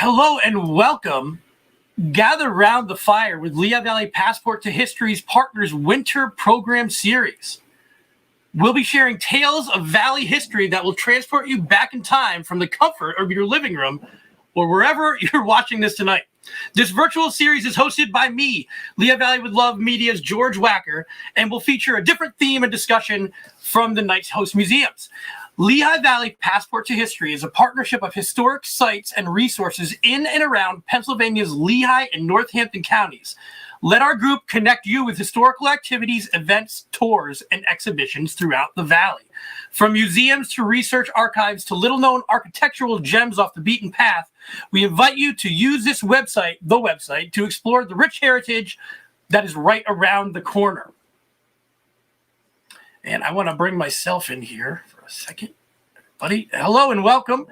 Hello and welcome. Gather round the fire with Lehigh Valley Passport to History's Partners Winter Program Series. We'll be sharing tales of Valley history that will transport you back in time from the comfort of your living room or wherever you're watching this tonight. This virtual series is hosted by me, Lehigh Valley with Love Media's George Wacker, and will feature a different theme and discussion from the night's host museums. Lehigh Valley Passport to History is a partnership of historic sites and resources in and around Pennsylvania's Lehigh and Northampton counties. Let our group connect you with historical activities, events, tours, and exhibitions throughout the valley. From museums to research archives to little-known architectural gems off the beaten path, we invite you to use this website, the website, to explore the rich heritage that is right around the corner. And I want to bring myself in here for a second. Everybody, hello and welcome.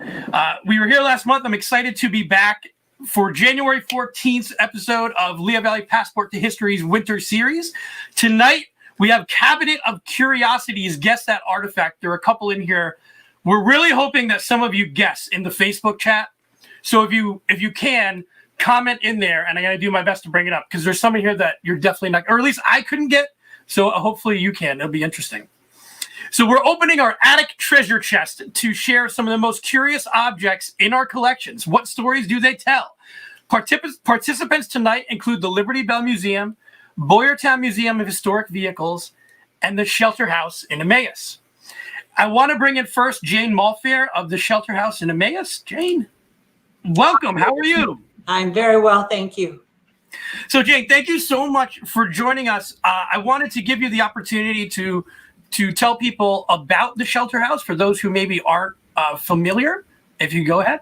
We were here last month. I'm excited to be back for January 14th episode of Lehigh Valley Passport to History's Winter Series. Tonight, we have Cabinet of Curiosities Guess That Artifact. There are a couple in here. We're really hoping that some of you guess in the Facebook chat. So if you can, comment in there, and I'm going to do my best to bring it up because there's some in here that you're definitely not, or at least I couldn't get. So hopefully you can. It'll be interesting. So we're opening our attic treasure chest to share some of the most curious objects in our collections. What stories do they tell? Participants tonight include the Liberty Bell Museum, Boyertown Museum of Historic Vehicles, and the Shelter House in Emmaus. I want to bring in first Jane Mulfair of the Shelter House in Emmaus. Jane, welcome. How are you? I'm very well, thank you. So Jane, thank you so much for joining us. I wanted to give you the opportunity to tell people about the Shelter House for those who maybe aren't familiar. If you go ahead.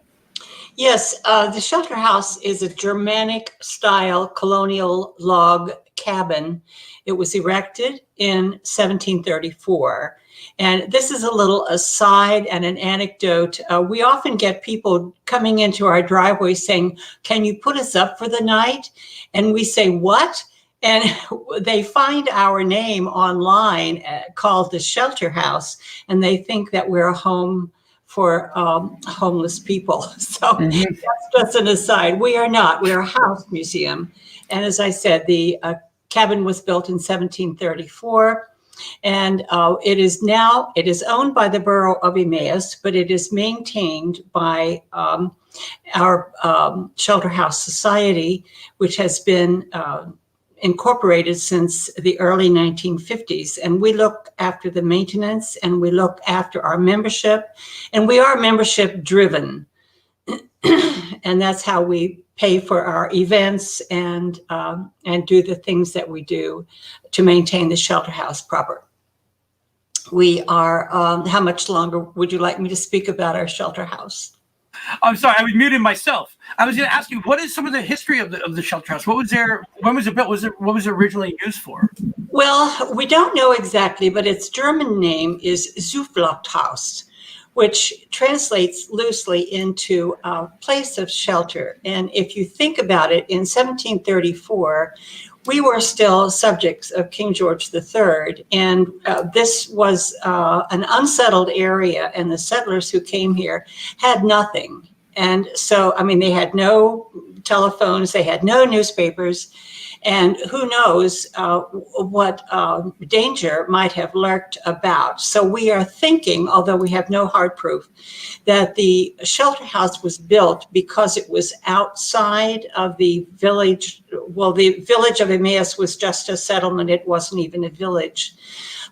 Yes, the Shelter House is a Germanic-style colonial log cabin. It was erected in 1734. And this is a little aside and an anecdote. We often get people coming into our driveway saying, "Can you put us up for the night?" And we say, "What?" And they find our name online called the Shelter House, and they think that we're a home for homeless people. So that's just an aside. We are not. We're a house museum. And as I said, the cabin was built in 1734. And it is owned by the borough of Emmaus, but it is maintained by our Shelter House Society, which has been incorporated since the early 1950s. And we look after the maintenance and we look after our membership, and we are membership driven. And that's how we pay for our events and do the things that we do to maintain the Shelter House proper. We are, how much longer would you like me to speak about our Shelter House? I'm sorry, I was muting myself. I was going to ask you, what is some of the history of the Shelter House? What was there? When was it built? What was it originally used for? Well, we don't know exactly, but its German name is Zufluchthaus, which translates loosely into a place of shelter. And if you think about it, in 1734, we were still subjects of King George III, and this was an unsettled area, and the settlers who came here had nothing. And so, I mean, they had no telephones, they had no newspapers, and who knows what danger might have lurked about. So we are thinking, although we have no hard proof, that the Shelter House was built because it was outside of the village. Well, the village of Emmaus was just a settlement. It wasn't even a village,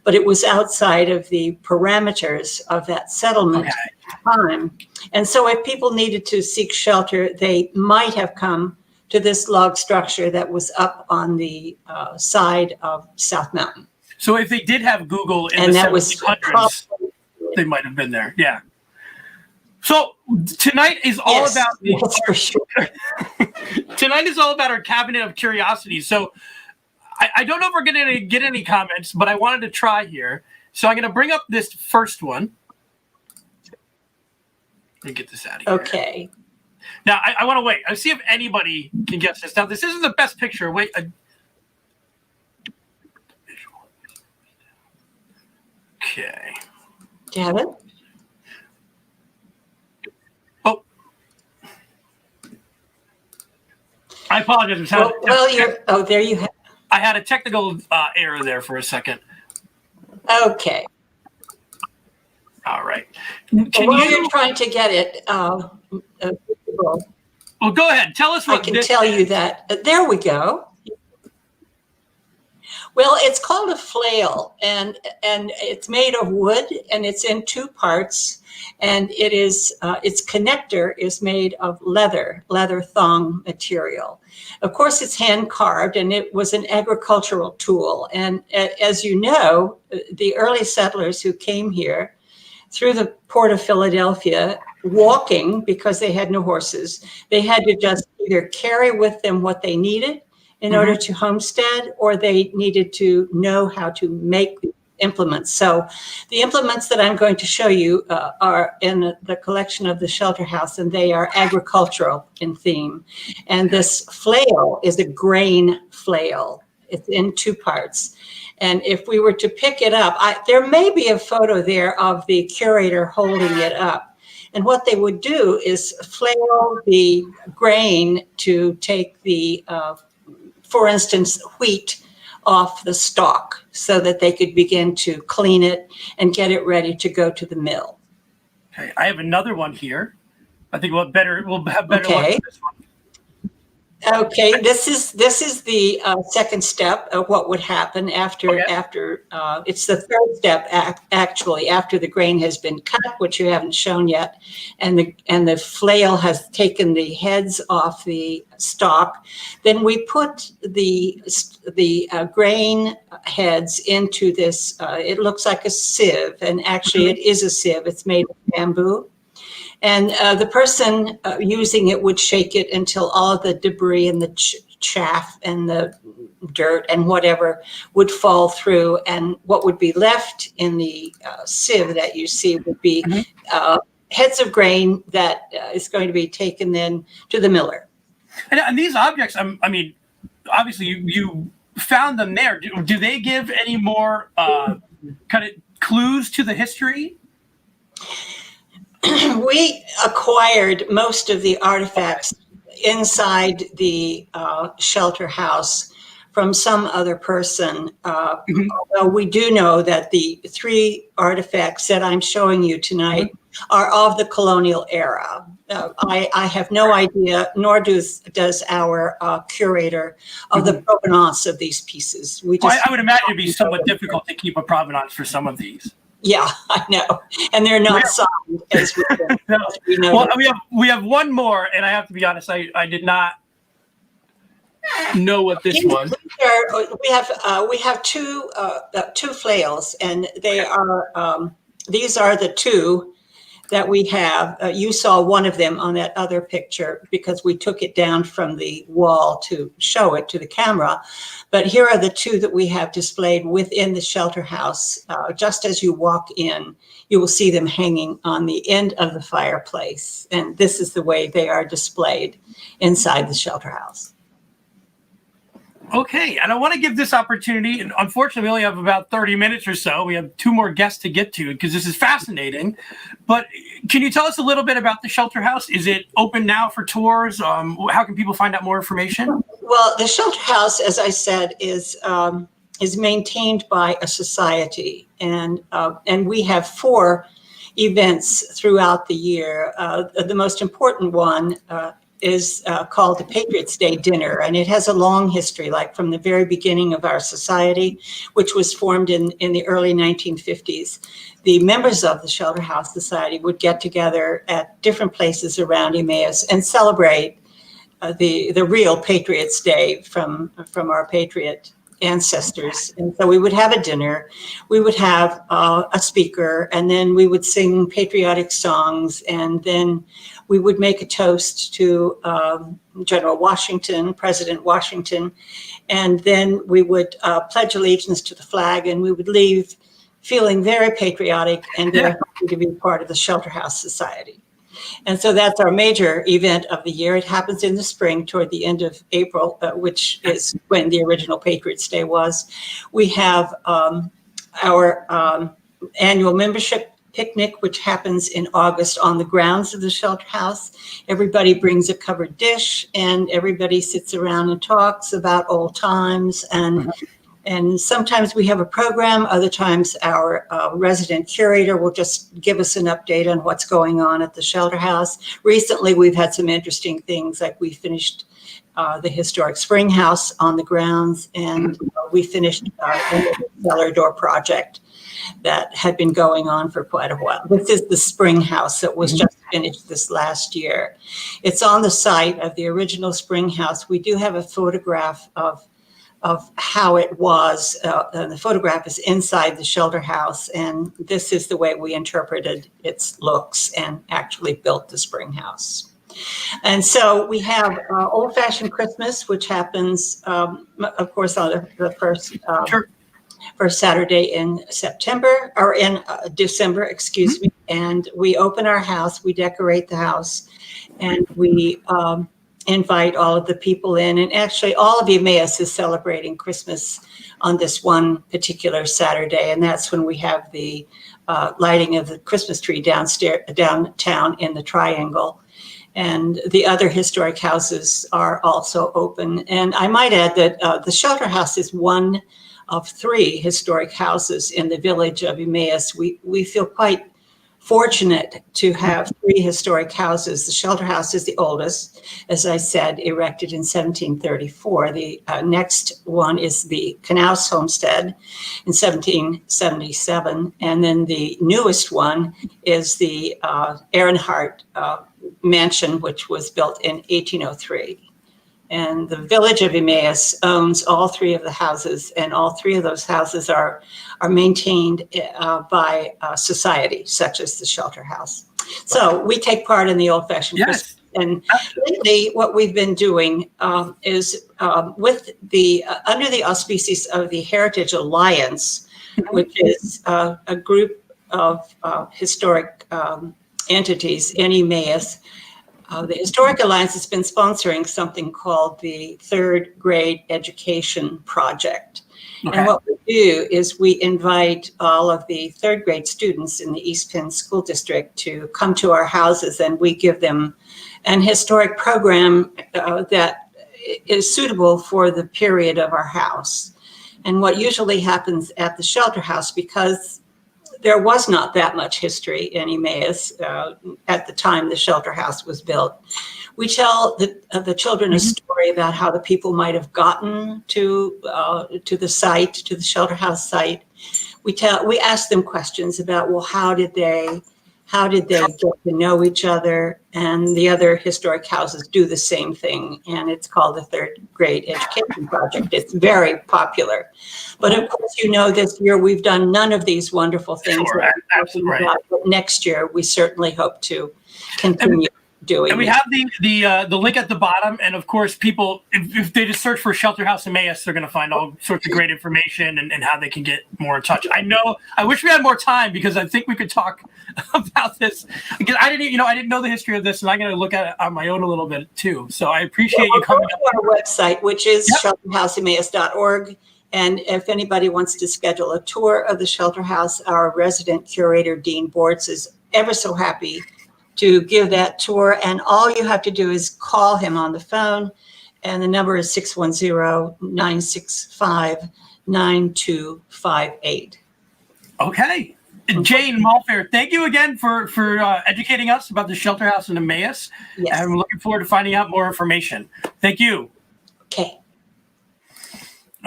but it was outside of the parameters of that settlement at the time. And so if people needed to seek shelter, they might have come to this log structure that was up on the side of South Mountain. So if they did have Google in the 1700s, they might have been there. Yeah. So tonight is all about for sure. Tonight is all about our Cabinet of Curiosities. So I don't know if we're going to get any comments, but I wanted to try here. So I'm going to bring up this first one. Let me get this out of here. Okay. Now, I want to wait. I'll see if anybody can guess this. Now, this isn't the best picture. Wait. Okay. Do you have it? Oh. I apologize. There you have. I had a technical error there for a second. Okay. All right. While you're trying to get it, well, go ahead. Tell us what I can tell you that. There we go. Well, it's called a flail, and it's made of wood, and it's in two parts, and it is its connector is made of leather thong material. Of course, it's hand carved, and it was an agricultural tool. And as you know, the early settlers who came here through the port of Philadelphia, walking because they had no horses, they had to just either carry with them what they needed in order to homestead, or they needed to know how to make the implements. So the implements that I'm going to show you are in the collection of the shelter house, and they are agricultural in theme. And this flail is a grain flail. It's in two parts. And if we were to pick it up, there may be a photo there of the curator holding it up. And what they would do is flail the grain to take the for instance, wheat off the stalk so that they could begin to clean it and get it ready to go to the mill. Okay, I have another one here. I think we'll have better luck with this one. Okay, this is the second step of what would happen after it's the third step actually after the grain has been cut, which you haven't shown yet, and the flail has taken the heads off the stalk. Then we put the grain heads into this. It looks like a sieve, and actually it is a sieve. It's made of bamboo. And the person using it would shake it until all of the debris and the chaff and the dirt and whatever would fall through. And what would be left in the sieve that you see would be heads of grain that is going to be taken then to the miller. And these objects, I mean, obviously you found them there. Do they give any more kind of clues to the history? We acquired most of the artifacts inside the shelter house from some other person. Although we do know that the three artifacts that I'm showing you tonight are of the colonial era. I have no idea, nor does our curator, of the provenance of these pieces. I would imagine it'd be somewhat difficult to keep a provenance for some of these. Yeah, I know, and they're not signed as we know. Well, we have one more, and I have to be honest, I did not know what this was. We have two flails, and they are these are the two that we have. You saw one of them on that other picture because we took it down from the wall to show it to the camera. But here are the two that we have displayed within the shelter house. Just as you walk in, you will see them hanging on the end of the fireplace. And this is the way they are displayed inside the shelter house. Okay, and I want to give this opportunity, and unfortunately we only have about 30 minutes or so. We have two more guests to get to because this is fascinating. But can you tell us a little bit about the shelter house? Is it open now for tours? How can people find out more information? Well, the shelter house, as I said, is maintained by a society, and we have 4 events throughout the year. The most important one is called the Patriots' Day Dinner, and it has a long history, like from the very beginning of our society, which was formed in the early 1950s. The members of the Shelter House Society would get together at different places around Emmaus and celebrate the real Patriots' Day from our patriot ancestors. And so we would have a dinner, we would have a speaker, and then we would sing patriotic songs, and then we would make a toast to General Washington, President Washington, and then we would pledge allegiance to the flag, and we would leave feeling very patriotic and very happy to be part of the Shelter House Society. And so that's our major event of the year. It happens in the spring toward the end of April, which is when the original Patriots' Day was. We have our annual membership picnic, which happens in August on the grounds of the shelter house. Everybody brings a covered dish, and everybody sits around and talks about old times. And sometimes we have a program. Other times our resident curator will just give us an update on what's going on at the shelter house. Recently, we've had some interesting things, like we finished the historic spring house on the grounds, and we finished the cellar door project that had been going on for quite a while. This is the spring house that was just finished this last year. It's on the site of the original spring house. We do have a photograph of how it was. And the photograph is inside the shelter house, and this is the way we interpreted its looks and actually built the spring house. And so we have old-fashioned Christmas, which happens, of course, on the first Saturday in September, or in December, excuse me. And we open our house, we decorate the house, and we invite all of the people in. And actually, all of Emmaus is celebrating Christmas on this one particular Saturday, and that's when we have the lighting of the Christmas tree downtown in the Triangle. And the other historic houses are also open. And I might add that the shelter house is one of 3 historic houses in the village of Emmaus. We feel quite fortunate to have 3 historic houses. The shelter house is the oldest, as I said, erected in 1734. The next one is the Knaus homestead in 1777. And then the newest one is the Ehrenhardt mansion, which was built in 1803. And the village of Emmaus owns all 3 of the houses, and all 3 of those houses are maintained by society, such as the shelter house. So we take part in the old-fashioned Christmas. And lately, what we've been doing is with under the auspices of the Heritage Alliance, which is a group of historic entities in Emmaus. The Historic Alliance has been sponsoring something called the Third Grade Education Project. Okay. And what we do is we invite all of the 3rd grade students in the East Penn School District to come to our houses, and we give them an historic program that is suitable for the period of our house. And what usually happens at the shelter house, because there was not that much history in Emmaus at the time the shelter house was built, we tell the children a story about how the people might have gotten to the site, to the shelter house site. We ask them questions about, well, how did they get to know each other? And the other historic houses do the same thing, and it's called the Third Grade Education Project. It's very popular. But of course, this year we've done none of these wonderful things. Sure, absolutely right. But next year, we certainly hope to continue doing. And we have the link at the bottom, and of course, people, if they just search for Shelter House Emmaus, they're going to find all sorts of great information and how they can get more in touch. I wish we had more time, because I think we could talk about this, because I didn't know the history of this, and I'm going to look at it on my own a little bit too. So I appreciate you coming to our website, which is shelterhouseemmaus.org. And if anybody wants to schedule a tour of the shelter house, our resident curator, Dean Bortz, is ever so happy to give that tour. And all you have to do is call him on the phone, and the number is 610-965-9258. Okay. Jane Malfair, thank you again for educating us about the shelter house in Emmaus. Yes. And I'm looking forward to finding out more information. Thank you.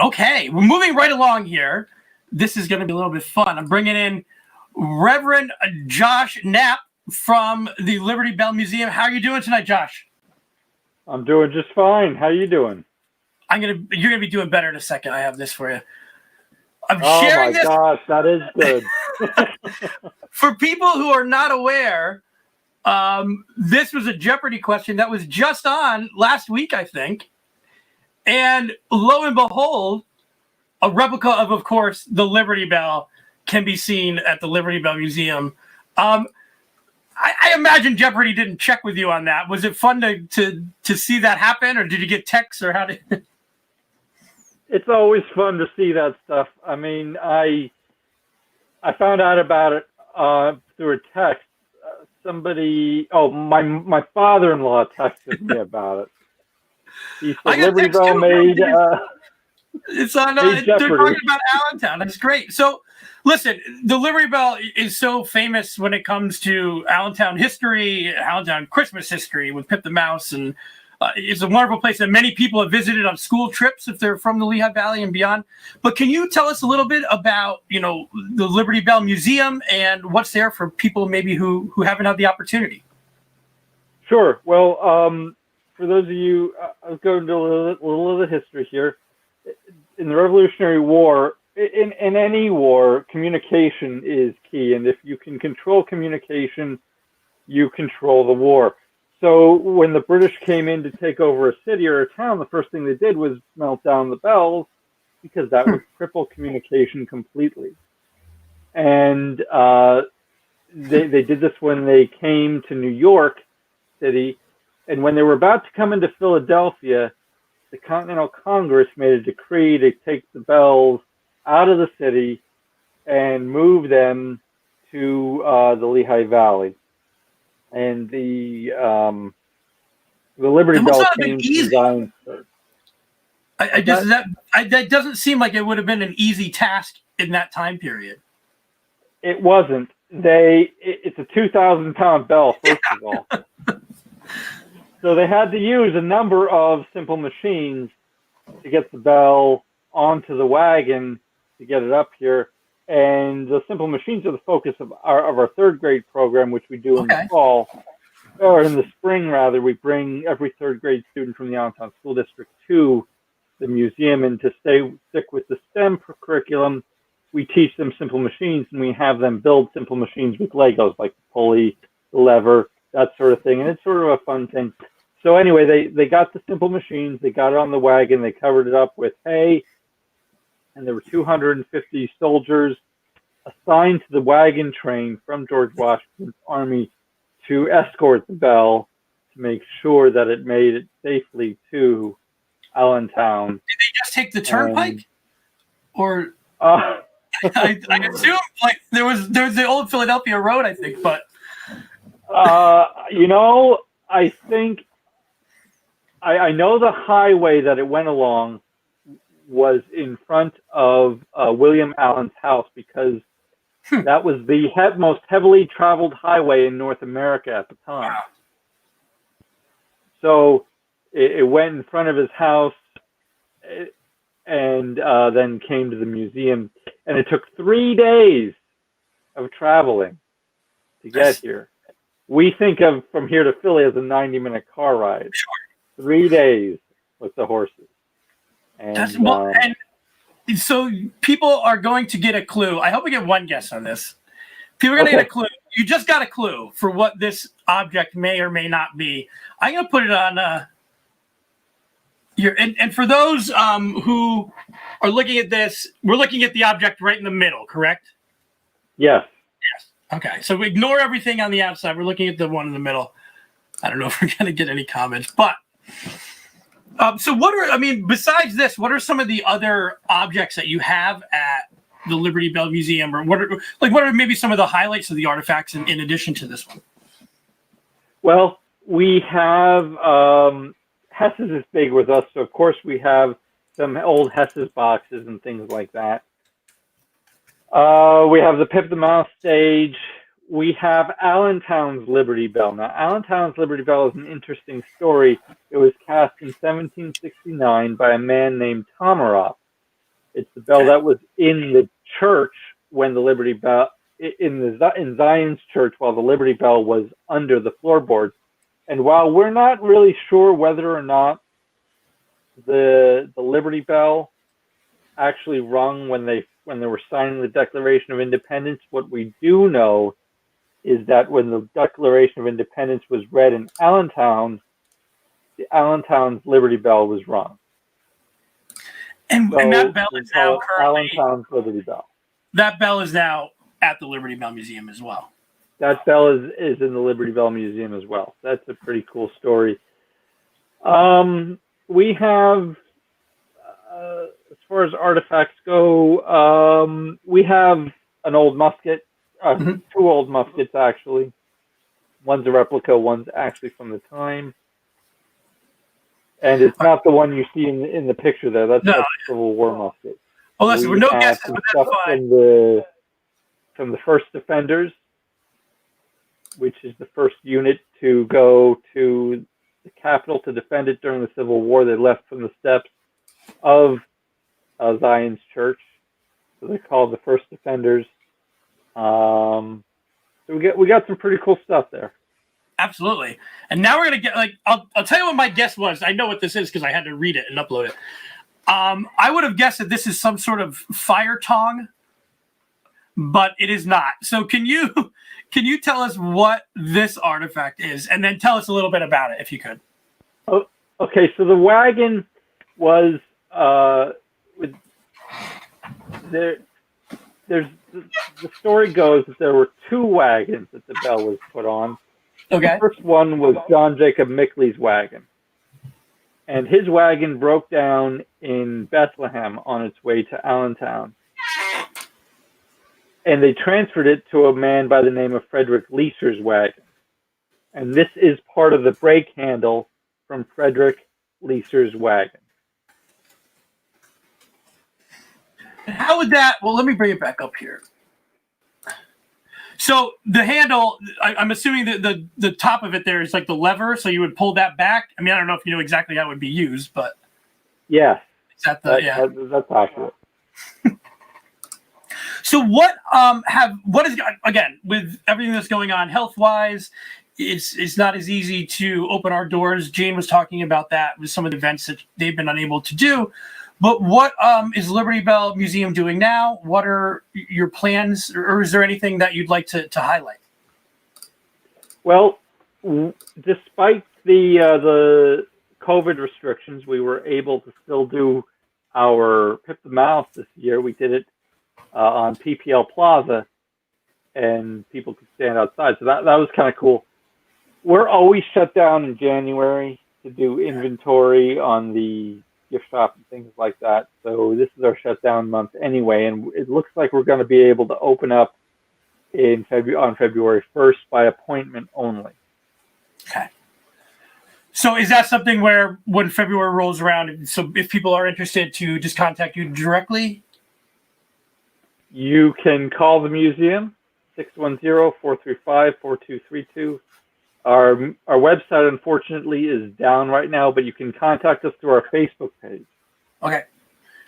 Okay, we're moving right along here. This is going to be a little bit fun. I'm bringing in Reverend Josh Knapp from the Liberty Bell Museum. How are you doing tonight, Josh? I'm doing just fine. How you doing? You're gonna be doing better in a second. I have this for you. Oh my gosh, that is good. For people who are not aware, this was a Jeopardy question that was just on last week, I think. And lo and behold, a replica of course, the Liberty Bell can be seen at the Liberty Bell Museum. I imagine Jeopardy didn't check with you on that. Was it fun to see that happen, or did you get texts, or how did? It's always fun to see that stuff. I mean, I found out about it through a text. My father-in-law texted me about it. He I said got Liberty text Bell too. made It's on. made They're Jeopardy. talking about Allentown. That's great. So, listen, the Liberty Bell is so famous when it comes to Allentown history, Allentown Christmas history with Pip the Mouse, and it's a wonderful place that many people have visited on school trips if they're from the Lehigh Valley and beyond. But can you tell us a little bit about, the Liberty Bell Museum and what's there for people maybe who haven't had the opportunity? Sure. Well, for those of you, I'll go into a little of the history here. In the Revolutionary War, in any war, communication is key. And if you can control communication, you control the war. So when the British came in to take over a city or a town, the first thing they did was melt down the bells because that would cripple communication completely. And they did this when they came to New York City. And when they were about to come into Philadelphia, the Continental Congress made a decree to take the bells out of the city and move them to the Lehigh Valley. And the Liberty Bell came to Zion Church. That doesn't seem like it would have been an easy task in that time period. It wasn't. It's a 2,000-pound bell, first of all. So they had to use a number of simple machines to get the bell onto the wagon to get it up here. And the simple machines are the focus of our third grade program, which we do in the fall, or in the spring rather. We bring every third grade student from the Allentown School District to the museum, and to stick with the STEM curriculum, we teach them simple machines, and we have them build simple machines with Legos, like the pulley, the lever, that sort of thing. And it's sort of a fun thing. So anyway, they got the simple machines, they got it on the wagon, they covered it up with hay, and there were 250 soldiers assigned to the wagon train from George Washington's army to escort the bell to make sure that it made it safely to Allentown. Did they just take the turnpike? Or I assume like there was the old Philadelphia Road, I think, but I think I know the highway that it went along was in front of William Allen's house, because that was the most heavily traveled highway in North America at the time. Wow. So it went in front of his house and then came to the museum. And it took 3 days of traveling to get here. We think of from here to Philly as a 90-minute car ride. Sure. 3 days with the horses. And, and so people are going to get a clue. I hope we get one guess on this. People are going to get a clue. You just got a clue for what this object may or may not be. I'm going to put it on here. And for those who are looking at this, we're looking at the object right in the middle, correct? Yes. Yes. Okay. So ignore everything on the outside. We're looking at the one in the middle. I don't know if we're going to get any comments, but so besides this, what are some of the other objects that you have at the Liberty Bell Museum, or what are maybe some of the highlights of the artifacts in addition to this one? Well, we have Hess's is big with us, so of course we have some old Hess's boxes and things like that. We have the Pip the Mouse stage. We have Allentown's Liberty Bell. Now, Allentown's Liberty Bell is an interesting story. It was cast in 1769 by a man named Tomaroff. It's the bell that was in the church when the Liberty Bell, in Zion's church, while the Liberty Bell was under the floorboards. And while we're not really sure whether or not the Liberty Bell actually rung when they were signing the Declaration of Independence, what we do know is that when the Declaration of Independence was read in Allentown, the Allentown's Liberty Bell was rung. And that bell is now currently Allentown's Liberty Bell. That bell is now at the Liberty Bell Museum as well. That bell is in the Liberty Bell Museum as well. That's a pretty cool story. We have, as far as artifacts go, we have an old musket. two old muskets, actually. One's a replica, one's actually from the time. And it's not the one you see in the picture there. That's the Civil War musket. Well, listen, we're no guesses, some but stuff that's fine. from the first Defenders, which is the first unit to go to the Capitol to defend it during the Civil War. They left from the steps of Zion's Church, so they're called the First Defenders. So we got some pretty cool stuff there. Absolutely. And now we're gonna get I'll tell you what my guess was. I know what this is because I had to read it and upload it. I would have guessed that this is some sort of fire tong, but it is not. So can you tell us what this artifact is, and then tell us a little bit about it if you could? Oh, okay. So the wagon was the story goes that there were two wagons that the bell was put on. Okay. The first one was John Jacob Mickley's wagon. And his wagon broke down in Bethlehem on its way to Allentown. And they transferred it to a man by the name of Frederick Leeser's wagon. And this is part of the brake handle from Frederick Leeser's wagon. How would that? Well, let me bring it back up here. So the handle, I'm assuming that the top of it there is like the lever, so you would pull that back. I mean, I don't know if you know exactly how it would be used, but yes, that's accurate. So what is, again, with everything that's going on health wise, it's not as easy to open our doors. Jane was talking about that with some of the events that they've been unable to do. But what is Liberty Bell Museum doing now? What are your plans, or is there anything that you'd like to highlight? Well, despite the COVID restrictions, we were able to still do our Pip the Mouse this year. We did it on PPL Plaza, and people could stand outside. So that was kind of cool. We're always shut down in January to do inventory on the gift shop and things like that. So this is our shutdown month anyway, and it looks like we're going to be able to open up on February 1st by appointment only. Okay. So is that something where when February rolls around, so if people are interested to just contact you directly? You can call the museum, 610-435-4232. Our website, unfortunately, is down right now, but you can contact us through our Facebook page. Okay.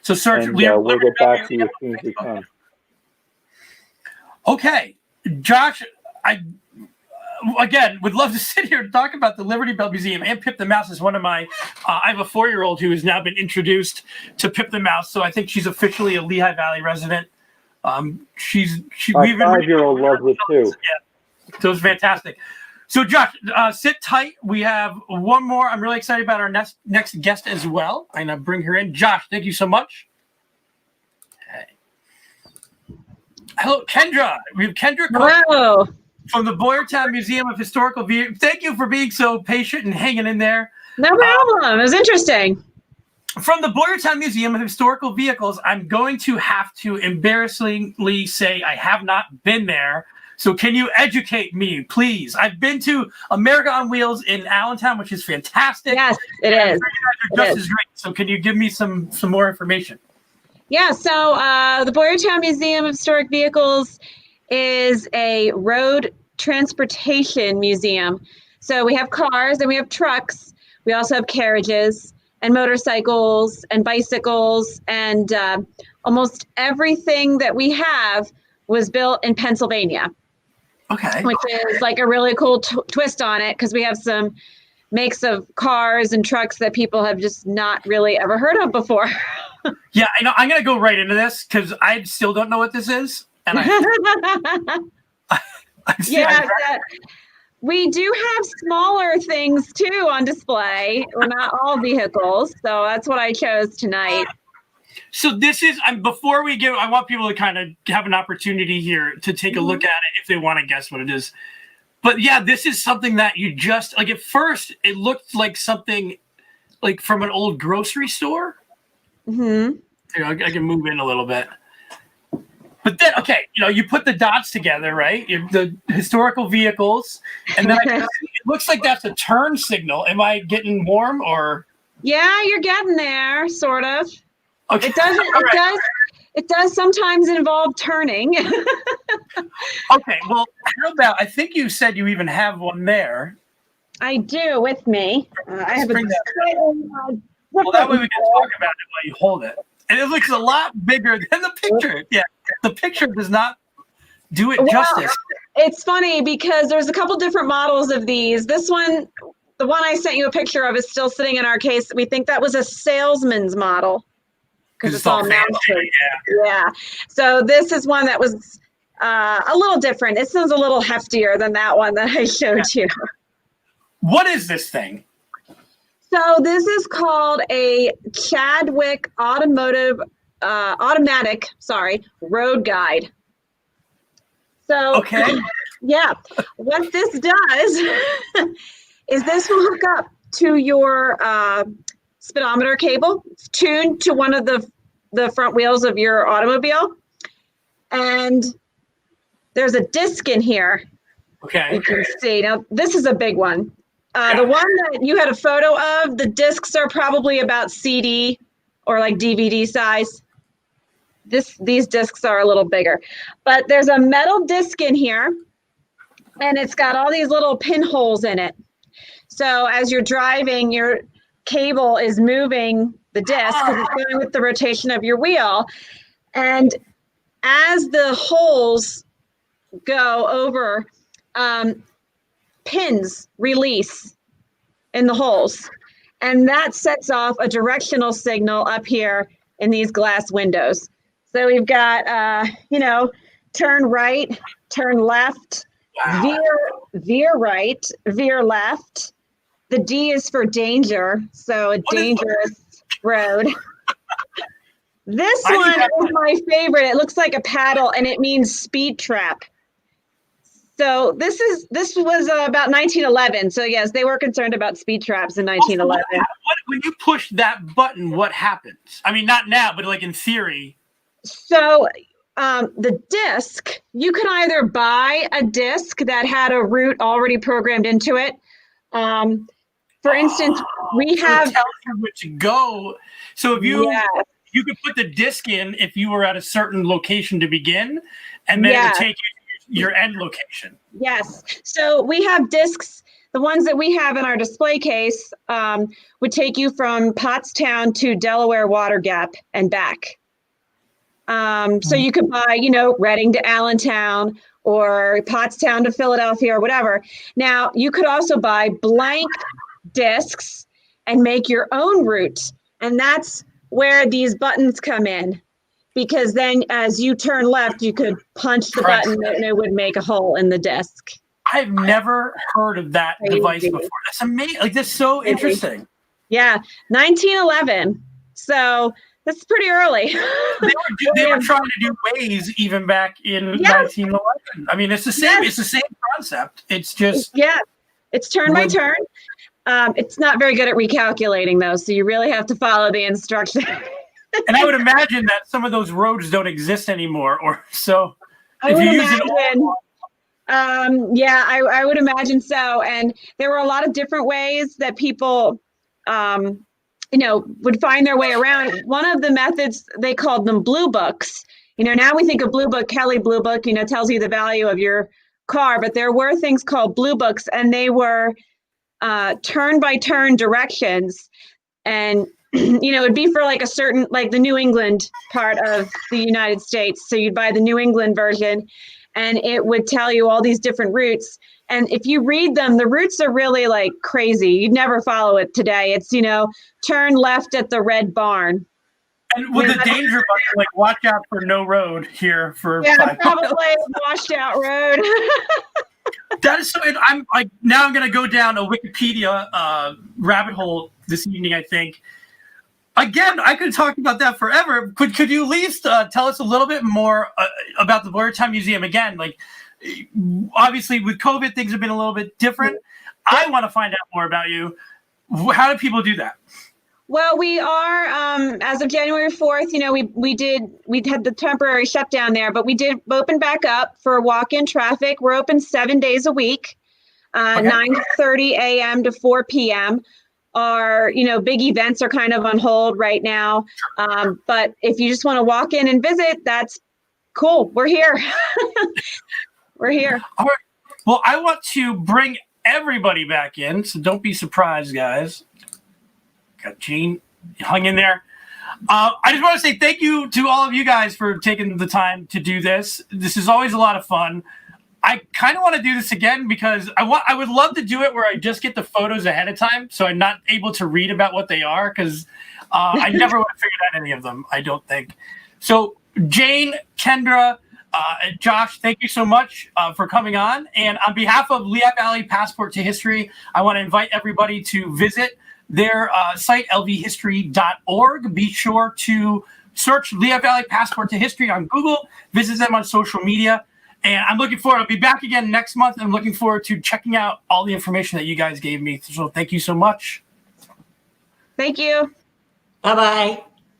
So search. And we'll get back to you as soon as we can. Okay. Josh, I again would love to sit here and talk about the Liberty Bell Museum, and Pip the Mouse is one of my I have a 4-year-old who has now been introduced to Pip the Mouse, so I think she's officially a Lehigh Valley resident. My 5-year-old loves it too. Yeah. So it's fantastic. So Josh, sit tight. We have one more. I'm really excited about our next guest as well. I'm going to bring her in. Josh, thank you so much. Okay. Hello, Kendra. We have Kendra Hello. From the Boyertown Museum of Historical Vehicles. Thank you for being so patient and hanging in there. No problem. It was interesting. From the Boyertown Museum of Historical Vehicles, I'm going to have to embarrassingly say I have not been there. So can you educate me, please? I've been to America on Wheels in Allentown, which is fantastic. Yes, it is. You guys are just as great. So can you give me some more information? Yeah, so the Boyertown Museum of Historic Vehicles is a road transportation museum. So we have cars and we have trucks. We also have carriages and motorcycles and bicycles, and almost everything that we have was built in Pennsylvania. Okay. Which is like a really cool twist on it, because we have some makes of cars and trucks that people have just not really ever heard of before. Yeah, I know. I'm going to go right into this because I still don't know what this is. And we do have smaller things too on display. We're not all vehicles, so that's what I chose tonight. So this is, before we I want people to kind of have an opportunity here to take a look at it if they want to guess what it is. But yeah, this is something that you just, like, at first it looked like something like from an old grocery store. Mm-hmm. Here, I can move in a little bit. But this, then, okay, you put the dots together, right? The historical vehicles, and then it looks like that's a turn signal. Am I getting warm or? Yeah, you're getting there, sort of. Okay. It doesn't. It does sometimes involve turning. Okay. Well, how about? I think you said you even have one there. I do with me. I have Bring well, that way we can talk about it while you hold it. And it looks a lot bigger than the picture. Yeah, the picture does not do it justice. It's funny because there's a couple different models of these. This one, the one I sent you a picture of, is still sitting in our case. We think that was a salesman's model because it's all mounted. Yeah. So this is one that was a little different. This one's a little heftier than that one that I showed you. What is this thing? So this is called a Chadwick automatic road guide. So, okay. Yeah, what this does is this will hook up to your speedometer cable. It's tuned to one of the front wheels of your automobile. And there's a disc in here. Okay. You can see. Now, this is a big one. The one that you had a photo of, the discs are probably about CD or like DVD size. These discs are a little bigger, but there's a metal disc in here and it's got all these little pinholes in it. So as you're driving, your cable is moving the disc because it's going with the rotation of your wheel. And as the holes go over, pins release in the holes, and that sets off a directional signal up here in these glass windows. So we've got, turn right, turn left, veer right, veer left. The D is for danger, so a dangerous road. This one is my favorite. It looks like a paddle, and it means speed trap. So this was about 1911. So yes, they were concerned about speed traps in 1911. When you push that button, what happens? I mean, not now, but like in theory. So the disc, you could either buy a disc that had a route already programmed into it. For instance, we have. It tells you where to go. So if you could put the disc in if you were at a certain location to begin, and then it would take you your end location. Yes. So we have discs. The ones that we have in our display case would take you from Pottstown to Delaware Water Gap and back. So you could buy, Reading to Allentown or Pottstown to Philadelphia or whatever. Now, you could also buy blank discs and make your own route. And that's where these buttons come in. Because then as you turn left, you could punch the button and it would make a hole in the disc. I've never heard of that device before. That's amazing. Like, that's so interesting. Yeah, 1911. So that's pretty early. They were trying to do Waze even back in 1911. I mean, it's the same. It's the same concept. It's just it's turn by turn. It's not very good at recalculating though, so you really have to follow the instructions. And I would imagine that some of those roads don't exist anymore, or so. I would imagine so. And there were a lot of different ways that people, would find their way around. One of the methods, they called them blue books. Now we think of Blue Book, Kelly Blue Book, tells you the value of your car, but there were things called blue books, and they were turn by turn directions. And it'd be for like a certain, like the New England part of the United States. So you'd buy the New England version and it would tell you all these different routes. And if you read them, the routes are really like crazy. You'd never follow it today. It's, turn left at the Red Barn. And with the danger button, like watch out for no road here for 5 probably washed out road. That is so. I'm like, now I'm going to go down a Wikipedia rabbit hole this evening, I think. Again, I could talk about that forever. Could you at least tell us a little bit more about the Boyertown Museum? Again, like, obviously with COVID, things have been a little bit different. I want to find out more about you. How do people do that? Well, we are, as of January 4th, we had the temporary shutdown there, but we did open back up for walk-in traffic. We're open 7 days a week, 9:30 a.m. to 4 p.m. Our, big events are kind of on hold right now. But if you just want to walk in and visit, that's cool. We're here. We're here. All right. Well, I want to bring everybody back in, so don't be surprised, guys. Got Gene hung in there. I just want to say thank you to all of you guys for taking the time to do this. This is always a lot of fun. I kind of want to do this again because I would love to do it where I just get the photos ahead of time, so I'm not able to read about what they are because I never would have figured out any of them, I don't think. So Jane, Kendra, and Josh, thank you so much for coming on. And on behalf of Lehigh Valley Passport to History, I want to invite everybody to visit their site, lvhistory.org. Be sure to search Lehigh Valley Passport to History on Google, visit them on social media. And I'm looking forward, I'll be back again next month. I'm looking forward to checking out all the information that you guys gave me. So thank you so much. Thank you. Bye-bye.